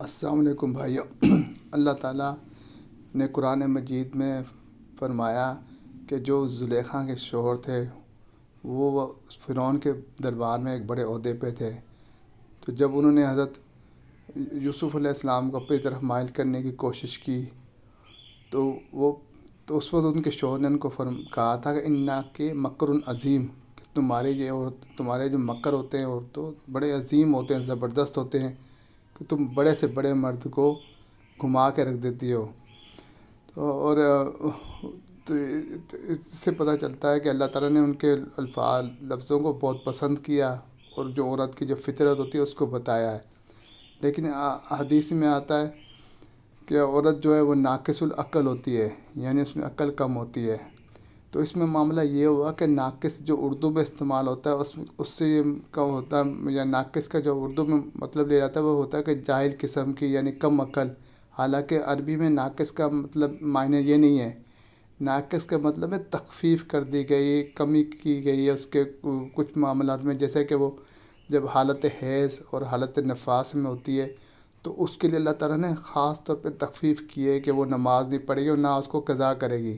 السلام علیکم بھائیو۔ اللہ تعالیٰ نے قرآن مجید میں فرمایا کہ جو زلیخا کے شوہر تھے وہ فرعون کے دربار میں ایک بڑے عہدے پہ تھے، تو جب انہوں نے حضرت یوسف علیہ السلام کو اپنی طرف مائل کرنے کی کوشش کی تو اس وقت ان کے شوہر نے ان کو کہا تھا کہ انا کے مکر عظیم، کہ تمہارے جو مکر ہوتے ہیں اور تو بڑے عظیم ہوتے ہیں، زبردست ہوتے ہیں، کہ تم بڑے سے بڑے مرد کو گھما کے رکھ دیتی ہو۔ تو اس سے پتہ چلتا ہے کہ اللہ تعالیٰ نے ان کے لفظوں کو بہت پسند کیا اور جو عورت کی جو فطرت ہوتی ہے اس کو بتایا ہے۔ لیکن حدیث میں آتا ہے کہ عورت جو ہے وہ ناقص العقل ہوتی ہے، یعنی اس میں عقل کم ہوتی ہے۔ تو اس میں معاملہ یہ ہوا کہ ناقص جو اردو میں استعمال ہوتا ہے اس سے یہ کم ہوتا ہے، یا ناقص کا جو اردو میں مطلب لیا جاتا ہے وہ ہوتا ہے کہ جاہل قسم کی، یعنی کم عقل۔ حالانکہ عربی میں ناقص کا مطلب معنی یہ نہیں ہے، ناقص کا مطلب ہے تخفیف کر دی گئی، کمی کی گئی ہے اس کے کچھ معاملات میں، جیسے کہ وہ جب حالت حیض اور حالت نفاس میں ہوتی ہے تو اس کے لیے اللہ تعالیٰ نے خاص طور پہ تخفیف کی ہے کہ وہ نماز نہیں پڑھے گی اور نہ اس کو قضا کرے گی۔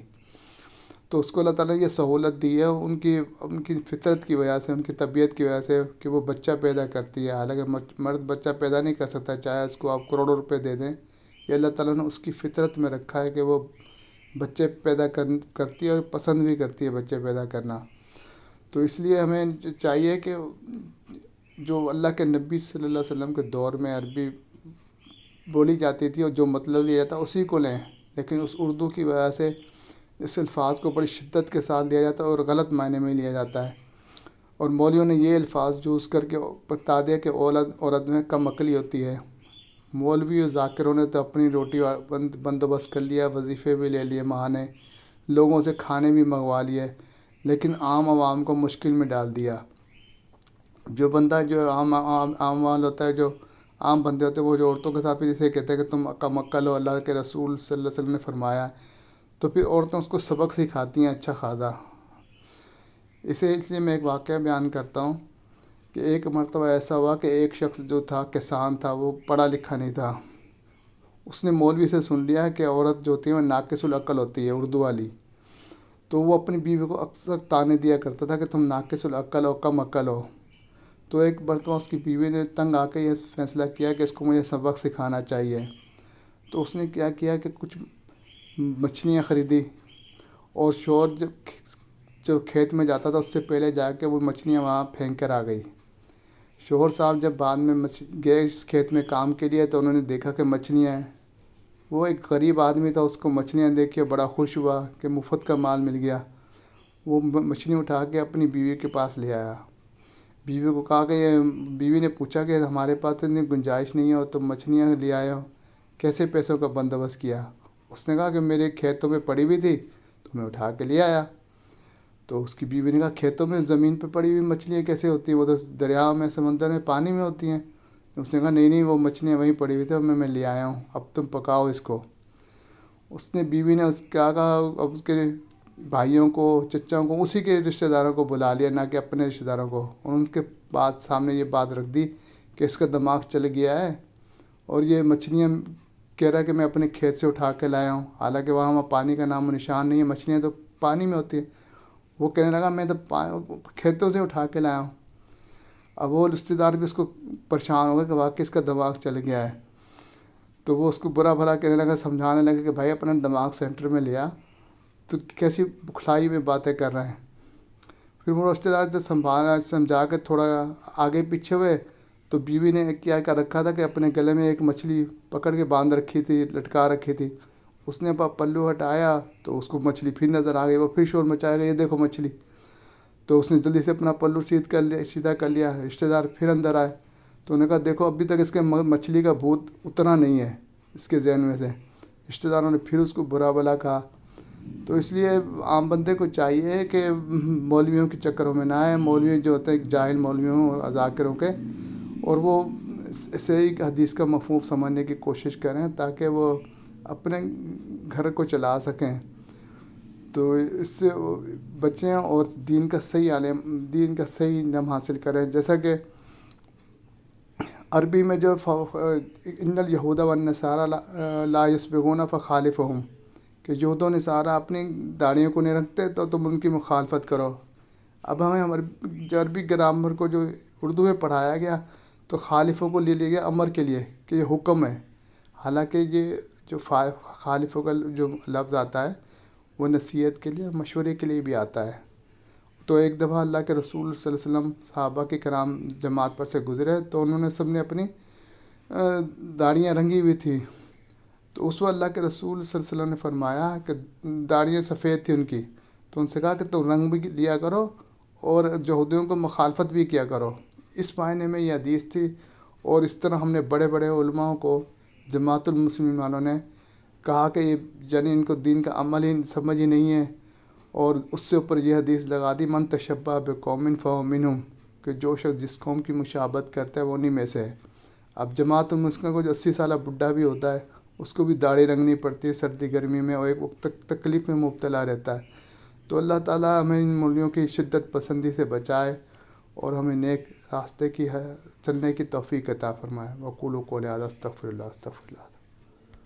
تو اس کو اللہ تعالیٰ نے یہ سہولت دی ہے ان کی فطرت کی وجہ سے، ان کی طبیعت کی وجہ سے، کہ وہ بچہ پیدا کرتی ہے۔ حالانکہ مرد بچہ پیدا نہیں کر سکتا، چاہے اس کو آپ کروڑوں روپے دے دیں، یہ اللہ تعالیٰ نے اس کی فطرت میں رکھا ہے کہ وہ بچے پیدا کرتی ہے اور پسند بھی کرتی ہے بچے پیدا کرنا۔ تو اس لیے ہمیں چاہیے کہ جو اللہ کے نبی صلی اللہ علیہ وسلم کے دور میں عربی بولی جاتی تھی اور جو مطلب لیا جاتا اسی کو لیں، لیکن اس اردو کی وجہ سے اس الفاظ کو بڑی شدت کے ساتھ لیا جاتا ہے اور غلط معنی میں لیا جاتا ہے، اور مولویوں نے یہ الفاظ یوز کر کے بتا دیا کہ عورت میں کم عقلی ہوتی ہے۔ مولوی اور ذاکروں نے تو اپنی روٹی بندوبست کر لیا، وظیفے بھی لے لیے ماہانے، لوگوں سے کھانے بھی منگوا لیے، لیکن عام عوام کو مشکل میں ڈال دیا۔ جو بندہ جو عام مال ہوتا ہے، جو عام بندے ہوتے ہیں، وہ جو عورتوں کے ساتھ پھر اسے کہتے ہیں کہ تم کم عقل ہو، اللہ کے رسول صلی اللہ علیہ وسلم نے فرمایا، تو پھر عورتیں اس کو سبق سکھاتی ہیں اچھا خاصا۔ اس لیے میں ایک واقعہ بیان کرتا ہوں کہ ایک مرتبہ ایسا ہوا کہ ایک شخص جو تھا کسان تھا، وہ پڑھا لکھا نہیں تھا، اس نے مولوی سے سن لیا کہ عورت جو ہوتی ہے وہ ناقص العقل ہوتی ہے، اردو والی۔ تو وہ اپنی بیوی کو اکثر طعنے دیا کرتا تھا کہ تم ناقص العقل ہو، کم عقل ہو۔ تو ایک مرتبہ اس کی بیوی نے تنگ آ کے یہ فیصلہ کیا کہ اس کو مجھے سبق سکھانا چاہیے۔ تو اس نے کیا کیا کہ کچھ مچھلیاں خریدی، اور شوہر جو کھیت میں جاتا تھا اس سے پہلے جا کے وہ مچھلیاں وہاں پھینک کر آ گئی۔ شوہر صاحب جب بعد میں گئے اس کھیت میں کام کے لیے تو انہوں نے دیکھا کہ مچھلیاں ہیں۔ وہ ایک غریب آدمی تھا، اس کو مچھلیاں دیکھ کے بڑا خوش ہوا کہ مفت کا مال مل گیا۔ وہ مچھلی اٹھا کے اپنی بیوی کے پاس لے آیا۔ بیوی کو کہا کہ بیوی نے پوچھا کہ ہمارے پاس اتنی گنجائش نہیں ہے، تم مچھلیاں لے آئے ہو، کیسے پیسوں کا بندوبست کیا؟ اس نے کہا کہ میرے کھیتوں میں پڑی ہوئی تھی تو میں اٹھا کے لے آیا۔ تو اس کی بیوی نے کہا کھیتوں میں زمین پہ پڑی ہوئی مچھلیاں کیسے ہوتی ہیں، وہ تو دریا میں، سمندر میں، پانی میں ہوتی ہیں۔ اس نے کہا نہیں وہ مچھلیاں وہیں پڑی ہوئی تھیں اور میں لے آیا ہوں، اب تم پکاؤ اس کو۔ بیوی نے کیا کہا، اب اس کے بھائیوں کو، چچاؤں کو، اسی کے رشتہ داروں کو بلا لیا، نہ کہ اپنے رشتہ داروں کو، اور ان کے سامنے یہ بات رکھ دی کہ اس کا دماغ چل گیا ہے اور یہ مچھلیاں کہہ رہا ہے کہ میں اپنے کھیت سے اٹھا کے لایا ہوں، حالانکہ وہاں پانی کا نام و نشان نہیں ہے، مچھلیاں تو پانی میں ہوتی ہیں۔ وہ کہنے لگا میں تو کھیتوں سے اٹھا کے لایا ہوں۔ اب وہ رشتہ دار بھی اس کو پریشان ہو گئے کہ واقعی اس کا دماغ چل گیا ہے۔ تو وہ اس کو برا بھلا کہنے لگا، سمجھانے لگے کہ بھائی اپنا دماغ سینٹر میں لیا، تو کیسی بکھلائی میں باتیں کر رہے ہیں۔ پھر وہ رشتہ دار جب سمجھا کے تھوڑا آگے پیچھے ہوئے تو بیوی نے کیا کر رکھا تھا کہ اپنے گلے میں ایک مچھلی پکڑ کے باندھ رکھی تھی، لٹکا رکھی تھی۔ اس نے پلو ہٹایا تو اس کو مچھلی پھر نظر آ گئی، وہ پھر شور مچایا گیا یہ دیکھو مچھلی۔ تو اس نے جلدی سے اپنا پلو سیدھا کر لیا۔ رشتہ دار پھر اندر آئے تو انہوں نے کہا دیکھو ابھی تک اس کے مچھلی کا بھوت اتنا نہیں ہے اس کے ذہن میں سے۔ رشتہ داروں نے پھر اس کو برا بھلا کہا۔ تو اس لیے عام بندے کو چاہیے کہ مولویوں کے چکروں میں نہ آئے، مولوی جو ہوتے ہیں جاہل مولویوں اور ذاکروں کے، اور وہ صحیح حدیث کا مفہوم سمجھنے کی کوشش کریں تاکہ وہ اپنے گھر کو چلا سکیں، تو اس سے بچیں اور دین کا صحیح علم حاصل کریں۔ جیسا کہ عربی میں جو ان الیہود والنصارى لا یسبغون فخالفهم، کہ یہود و نصارہ اپنی داڑھیوں کو نہیں رکھتے تو تم ان کی مخالفت کرو۔ اب ہمیں جو عربی گرامر کو جو اردو میں پڑھایا گیا تو خالفوں کو لے لیا گیا امر کے لیے کہ یہ حکم ہے، حالانکہ یہ جو خالفوں کا جو لفظ آتا ہے وہ نصیحت کے لیے، مشورے کے لیے بھی آتا ہے۔ تو ایک دفعہ اللہ کے رسول صلی اللہ علیہ وسلم صحابہ کے کرام جماعت پر سے گزرے تو انہوں نے سب نے اپنی داڑھیاں رنگی ہوئی تھی، تو اس وقت اللہ کے رسول صلی اللہ علیہ وسلم نے فرمایا کہ داڑھیاں سفید تھی ان کی، تو ان سے کہا کہ تم رنگ بھی لیا کرو اور یہودیوں کو مخالفت بھی کیا کرو۔ اس معنی میں یہ حدیث تھی، اور اس طرح ہم نے بڑے بڑے علماء کو، جماعت المسلمین والوں نے کہا کہ یہ یعنی ان کو دین کا عمل ہی سمجھ ہی نہیں ہے، اور اس سے اوپر یہ حدیث لگا دی من تشبہ بقوم فہو منہم، کہ جو شخص جس قوم کی مشابہت کرتا ہے وہ انہی میں سے ہے۔ اب جماعت المسلمین کو جو 80 سالہ بڈھا بھی ہوتا ہے اس کو بھی داڑھی رنگنی پڑتی ہے سردی گرمی میں، اور ایک وقت تکلیف میں مبتلا رہتا ہے۔ تو اللہ تعالیٰ ہمیں ان مولیوں کی شدت پسندی سے بچائے اور ہمیں نیک راستے کی چلنے کی توفیق عطا فرمائے۔ وقولوا قولی ھذا استغفر اللہ استغفر اللہ۔